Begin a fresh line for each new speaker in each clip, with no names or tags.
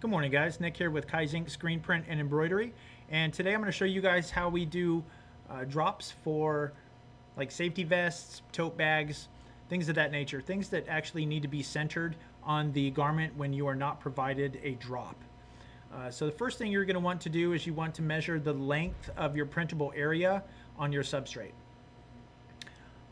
Good morning, guys. Nick here with Kaizink Screen Print and Embroidery, and today I'm going to show you guys how we do drops for like safety vests, tote bags, things of that nature, things that actually need to be centered on the garment when you are not provided a drop. So the first thing you're going to want to do is you want to measure the length of your printable area on your substrate.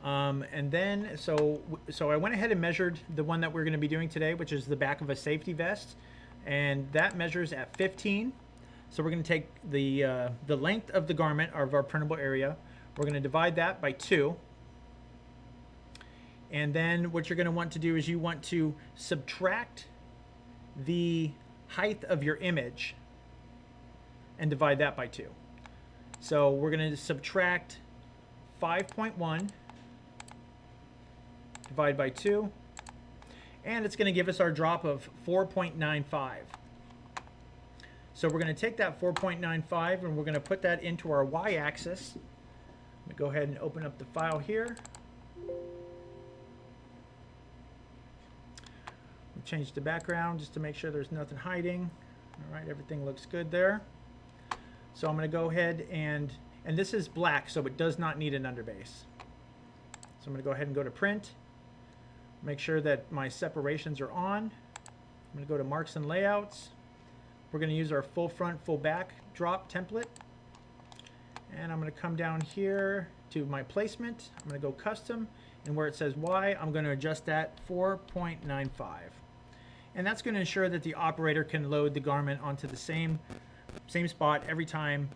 And then, so I went ahead and measured the one that we're going to be doing today, which is the back of a safety vest. And that measures at 15. So we're going to take the length of the garment of our printable area. We're going to divide that by 2. And then what you're going to want to do is you want to subtract the height of your image and divide that by 2. So we're going to subtract 5.1, divide by 2. And it's going to give us our drop of 4.95. So we're going to take that 4.95 and we're going to put that into our y-axis. Let me go ahead and open up the file here. We'll change the background just to make sure there's nothing hiding. All right, everything looks good there. So I'm going to go ahead and this is black, so it does not need an underbase. So I'm going to go ahead and go to print. Make sure that my separations are on. I'm going to go to marks and layouts. We're going to use our full front, full back drop template. And I'm going to come down here to my placement. I'm going to go custom, and where it says Y, I'm going to adjust that 4.95. And that's going to ensure that the operator can load the garment onto the same spot every time.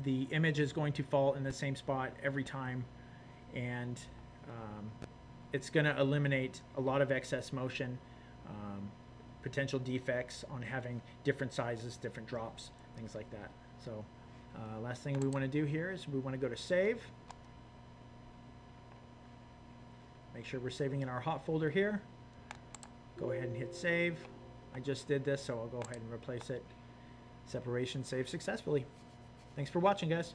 The image is going to fall in the same spot every time, and it's going to eliminate a lot of excess motion, potential defects on having different sizes, different drops, things like that. So last thing we want to do here is we want to go to save. Make sure we're saving in our hot folder here. Go ahead and hit save. I just did this, so I'll go ahead and replace it. Separation saved successfully. Thanks for watching, guys.